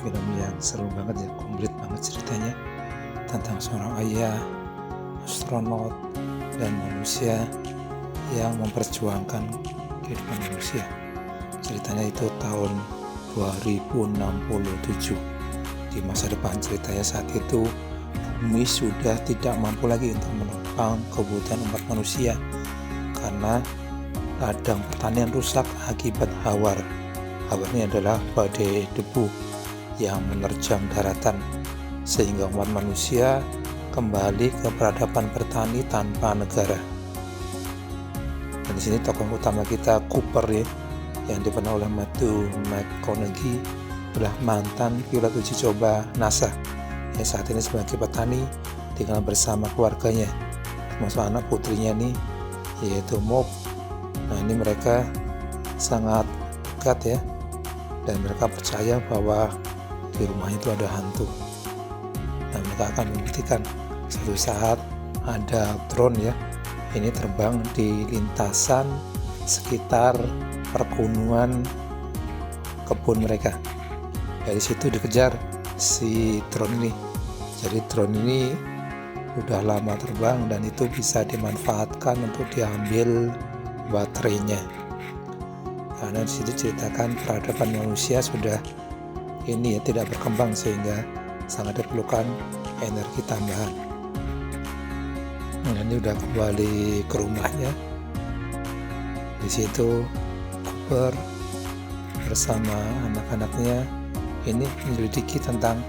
film yang seru banget ya, komplit banget ceritanya tentang seorang ayah, astronot, dan manusia yang memperjuangkan kehidupan manusia. Ceritanya itu tahun 2067. Di masa depan ceritanya saat itu bumi sudah tidak mampu lagi untuk menopang kebutuhan umat manusia karena ladang pertanian rusak akibat hawar. Hawar ini adalah badai debu yang menerjang daratan sehingga umat manusia kembali ke peradaban bertani tanpa negara. Dan di sini tokoh utama kita Cooper ya, yang diperan oleh Matthew McConaughey, adalah mantan pilot uji coba NASA yang saat ini sebagai petani tinggal bersama keluarganya, termasuk anak putrinya nih yaitu Mob. Nah ini mereka sangat dekat ya, dan mereka percaya bahwa di rumah itu ada hantu. Nah mereka akan membuktikan suatu saat ada drone ya, ini terbang di lintasan sekitar perkebunan kebun mereka. Dari situ dikejar si drone ini. Jadi drone ini udah lama terbang dan itu bisa dimanfaatkan untuk diambil baterainya. Karena di situ ceritakan peradaban manusia sudah ini ya tidak berkembang sehingga sangat diperlukan energi tambahan. Nah, ini udah kembali ke rumahnya. Di situ Cooper bersama anak-anaknya ini menyelidiki tentang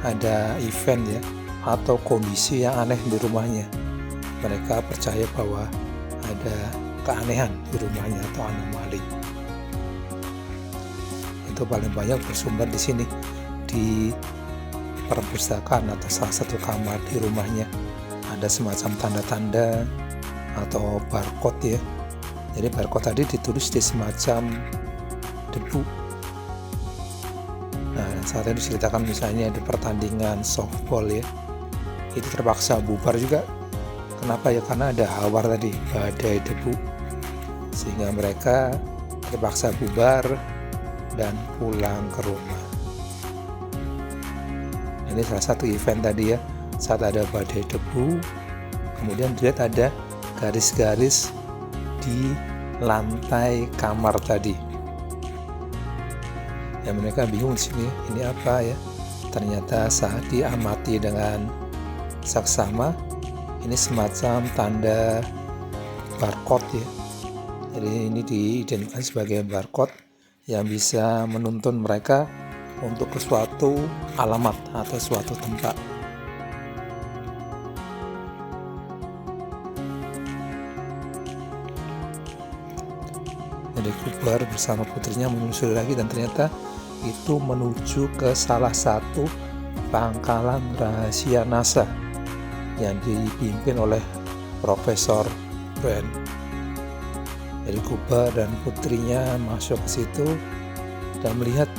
ada event ya atau kondisi yang aneh di rumahnya. Mereka percaya bahwa ada keanehan di rumahnya atau anomali. Itu paling banyak bersumber di sini di perpustakaan atau salah satu kamar di rumahnya. Ada semacam tanda-tanda atau barcode ya. Jadi barcode tadi ditulis di semacam debu. Nah saat itu diceritakan misalnya di pertandingan softball ya, itu terpaksa bubar juga. Kenapa ya? Karena ada hawar tadi, badai debu, sehingga mereka terpaksa bubar dan pulang ke rumah. Ini salah satu event tadi ya, saat ada badai debu, kemudian dilihat ada garis-garis di lantai kamar tadi. Ya mereka bingung di sini, ini apa ya? Ternyata saat diamati dengan saksama, ini semacam tanda barcode ya. Jadi ini diidentifikasi sebagai barcode yang bisa menuntun mereka untuk ke suatu alamat atau suatu tempat. Jadi Cooper bersama putrinya menyusuri lagi dan ternyata itu menuju ke salah satu pangkalan rahasia NASA yang dipimpin oleh Profesor Brand. Jadi Cooper dan putrinya masuk ke situ dan melihat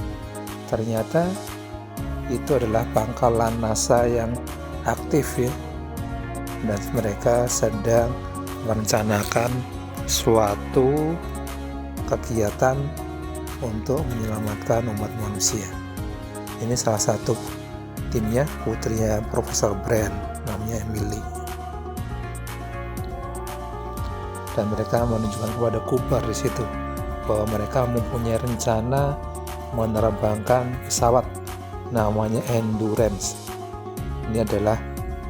ternyata itu adalah pangkalan NASA yang aktif ya, dan mereka sedang merencanakan suatu kegiatan untuk menyelamatkan umat manusia. Ini salah satu timnya, putrinya Profesor Brand, namanya Emily. Dan mereka menunjukkan kepada Cooper di situ bahwa mereka mempunyai rencana menerbangkan pesawat namanya Endurance. Ini adalah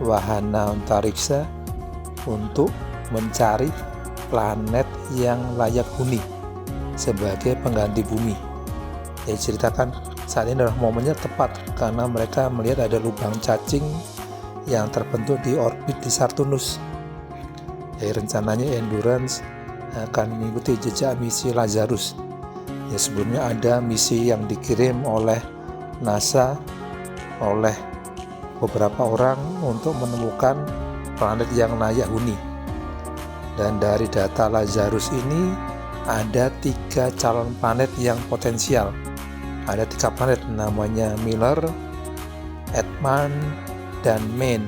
wahana antariksa untuk mencari planet yang layak huni sebagai pengganti bumi. Jadi ceritakan saat ini adalah momennya tepat karena mereka melihat ada lubang cacing yang terbentuk di orbit di Saturnus. Jadi rencananya Endurance akan mengikuti jejak misi Lazarus. Ya sebelumnya ada misi yang dikirim oleh NASA oleh beberapa orang untuk menemukan planet yang layak huni. Dan dari data Lazarus ini ada 3 calon planet yang potensial. Ada 3 planet namanya Miller, Edman, dan Main.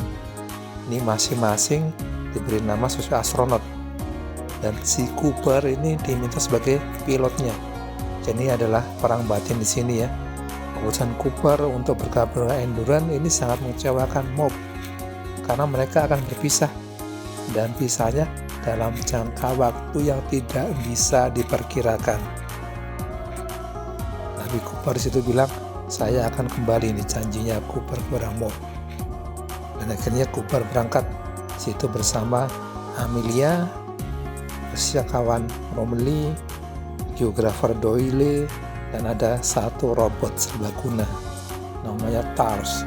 Ini masing-masing diberi nama sesuai astronot. Dan si Cooper ini diminta sebagai pilotnya. Jadi adalah perang batin di sini ya. Keputusan Cooper untuk bergabung dengan Enduran ini sangat mengecewakan Mob karena mereka akan berpisah dan pisahnya dalam jangka waktu yang tidak bisa diperkirakan. Tapi Cooper situ bilang, saya akan kembali, ini janjinya Cooper kepada Mob. Dan akhirnya Cooper berangkat situ bersama Amelia, kawan Romilly, geografer Doyle, dan ada satu robot serbaguna namanya TARS.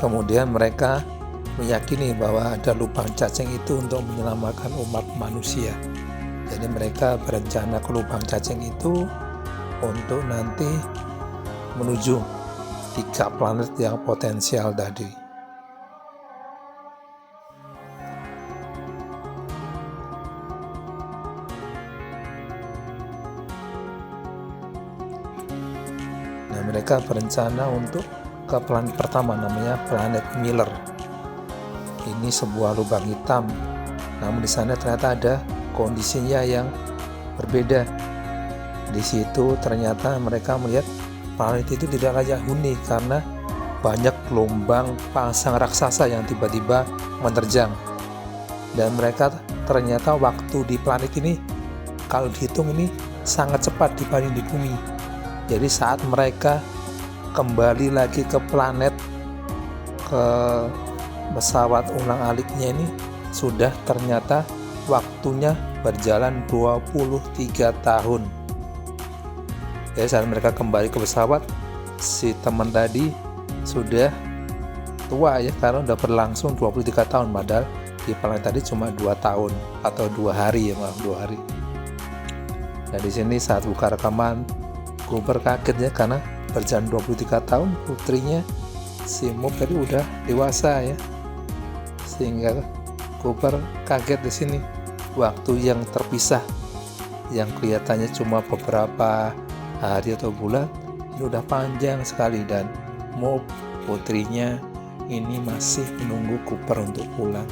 Kemudian mereka meyakini bahwa ada lubang cacing itu untuk menyelamatkan umat manusia. Jadi mereka berencana ke lubang cacing itu untuk nanti menuju 3 planet yang potensial tadi. Nah, mereka berencana untuk ke planet pertama, namanya planet Miller. Ini sebuah lubang hitam, namun di sana ternyata ada kondisinya yang berbeda. Di situ ternyata mereka melihat planet itu tidak layak huni karena banyak gelombang pasang raksasa yang tiba-tiba menerjang. Dan mereka ternyata waktu di planet ini kalau dihitung ini sangat cepat dibanding di bumi. Jadi saat mereka kembali lagi ke planet, ke pesawat ulang-aliknya ini sudah ternyata waktunya berjalan 23 tahun. Jadi saat mereka kembali ke pesawat, si teman tadi sudah tua ya, karena udah berlangsung 23 tahun, padahal di planet tadi cuma 2 tahun atau 2 hari ya, maaf 2 hari. Nah di sini saat buka rekaman, Cooper kaget ya karena berjalan 23 tahun putrinya si Mob tadi udah dewasa ya, sehingga Cooper kaget di sini. Waktu yang terpisah yang kelihatannya cuma beberapa hari atau bulan ini udah panjang sekali, dan Mob putrinya ini masih menunggu Cooper untuk pulang.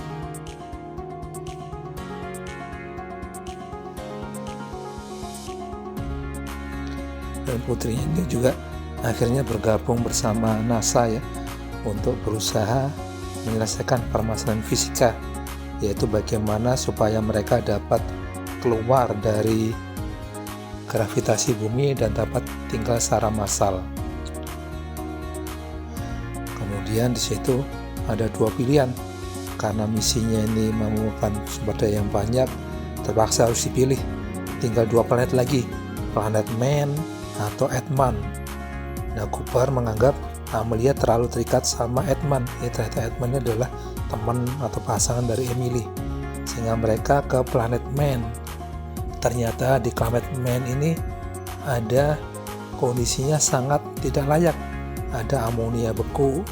Dan putrinya ini juga akhirnya bergabung bersama NASA ya untuk berusaha menyelesaikan permasalahan fisika, yaitu bagaimana supaya mereka dapat keluar dari gravitasi bumi dan dapat tinggal secara massal. Kemudian di situ ada 2 pilihan, karena misinya ini memerlukan sumber daya yang banyak, terpaksa harus dipilih. Tinggal 2 planet lagi, planet Man atau Edman. Nah, Cooper menganggap Amelia terlalu terikat sama Edman. Ya, ternyata Edman adalah teman atau pasangan dari Emily, sehingga mereka ke planet Man. Ternyata di planet Man ini ada kondisinya sangat tidak layak. Ada amonia beku,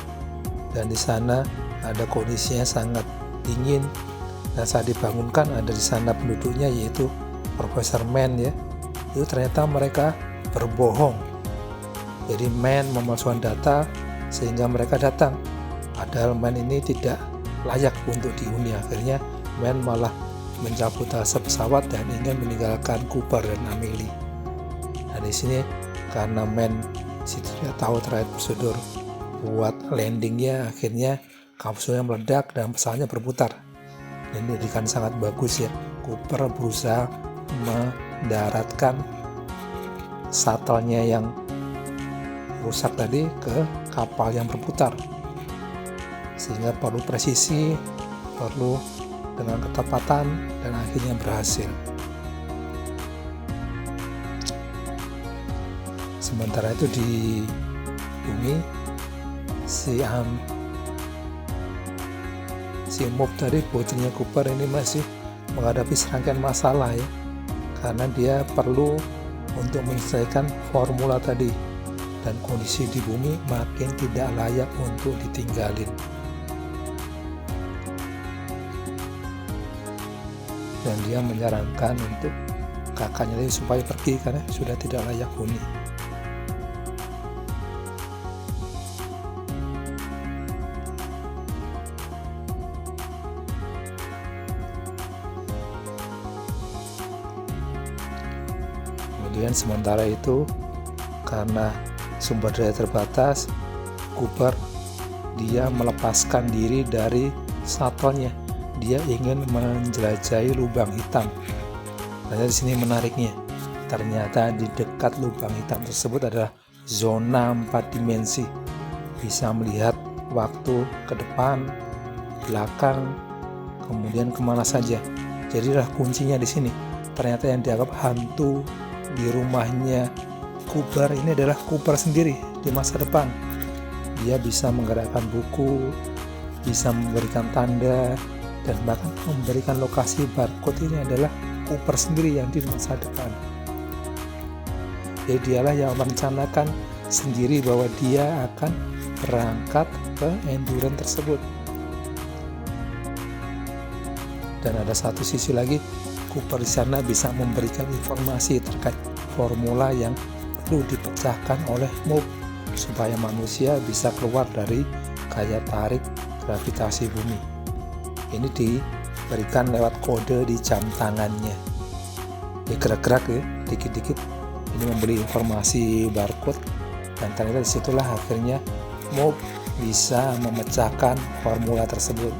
dan di sana ada kondisinya sangat dingin. Dan saat dibangunkan ada di sana penduduknya, yaitu Profesor Man ya. Itu ternyata mereka berbohong. Jadi Man memalsukan data sehingga mereka datang, padahal Man ini tidak layak untuk dihuni. Akhirnya Man malah mencabut rasa pesawat dan ingin meninggalkan Cooper dan Amelie. Nah di sini karena Man tidak tahu terakhir prosedur buat landingnya, akhirnya kapsulnya meledak dan pesawatnya berputar. Dan ini kan sangat bagus ya. Cooper berusaha mendaratkan shuttle-nya yang rusak tadi ke kapal yang berputar, sehingga perlu presisi, perlu dengan ketepatan, dan akhirnya berhasil. Sementara itu di bumi si Mob tadi, putrinya Cooper ini masih menghadapi serangkaian masalah ya, karena dia perlu untuk menyelesaikan formula tadi, dan kondisi di bumi makin tidak layak untuk ditinggalin. Dan dia menyarankan untuk kakaknya supaya pergi karena sudah tidak layak huni. Kemudian sementara itu karena sumber daya terbatas, Cooper dia melepaskan diri dari shuttle-nya. Dia ingin menjelajahi lubang hitam. Nah, di sini menariknya, ternyata di dekat lubang hitam tersebut adalah zona 4 dimensi. Bisa melihat waktu ke depan, belakang, kemudian kemana saja. Jadilah kuncinya di sini. Ternyata yang dianggap hantu di rumahnya Cooper ini adalah Cooper sendiri di masa depan. Dia bisa menggerakkan buku, bisa memberikan tanda, dan bahkan memberikan lokasi barcode. Ini adalah Cooper sendiri yang di masa depan. Jadi dialah yang merencanakan sendiri bahwa dia akan berangkat ke Endurance tersebut. Dan ada satu sisi lagi, Cooper di sana bisa memberikan informasi terkait formula yang perlu dipecahkan oleh Moog supaya manusia bisa keluar dari gaya tarik gravitasi bumi. Ini diberikan lewat kode di jam tangannya. Dia gerak-gerak ya, dikit-dikit. Ini memberi informasi barcode, dan ternyata disitulah akhirnya Moog bisa memecahkan formula tersebut.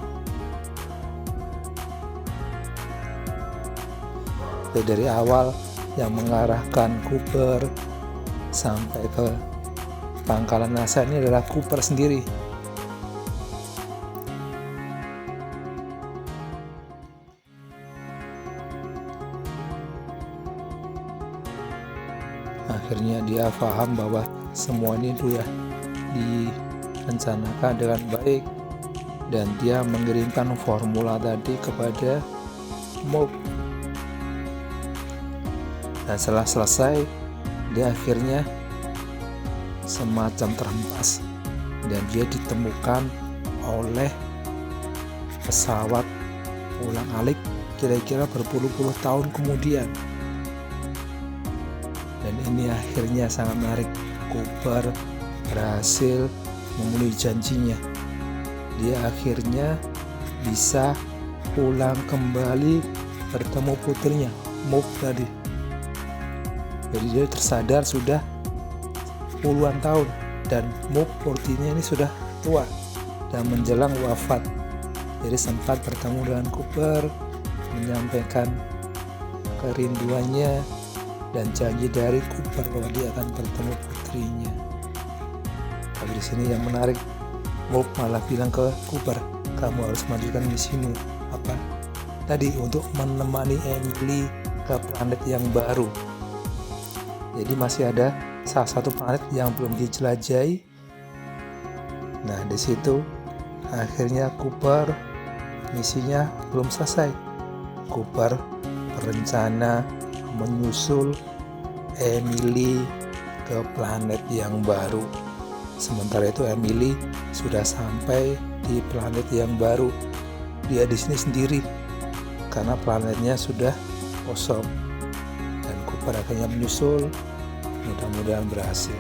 Dari awal yang mengarahkan Cooper sampai ke pangkalan NASA ini adalah Cooper sendiri. Akhirnya dia paham bahwa semua ini sudah direncanakan dengan baik, dan dia mengirimkan formula tadi kepada Moog. Dan setelah selesai, dia akhirnya semacam terhempas, dan dia ditemukan oleh pesawat ulang-alik kira-kira berpuluh-puluh tahun kemudian. Dan ini akhirnya sangat menarik. Cooper berhasil memenuhi janjinya. Dia akhirnya bisa pulang kembali bertemu putrinya, Moog tadi. Jadi dia tersadar sudah puluhan tahun, dan Moog putrinya ini sudah tua dan menjelang wafat. Jadi sempat bertemu dengan Cooper, menyampaikan kerinduannya dan janji dari Cooper bahwa dia akan bertemu putrinya. Tapi di sini yang menarik, Moog malah bilang ke Cooper, kamu harus melanjutkan misimu apa tadi untuk menemani Emily ke planet yang baru. Jadi masih ada salah satu planet yang belum dijelajahi. Nah, di situ akhirnya Cooper misinya belum selesai. Cooper berencana menyusul Emily ke planet yang baru. Sementara itu Emily sudah sampai di planet yang baru. Dia di sini sendiri karena planetnya sudah kosong. Dan Cooper akhirnya menyusul, mudah-mudahan berhasil.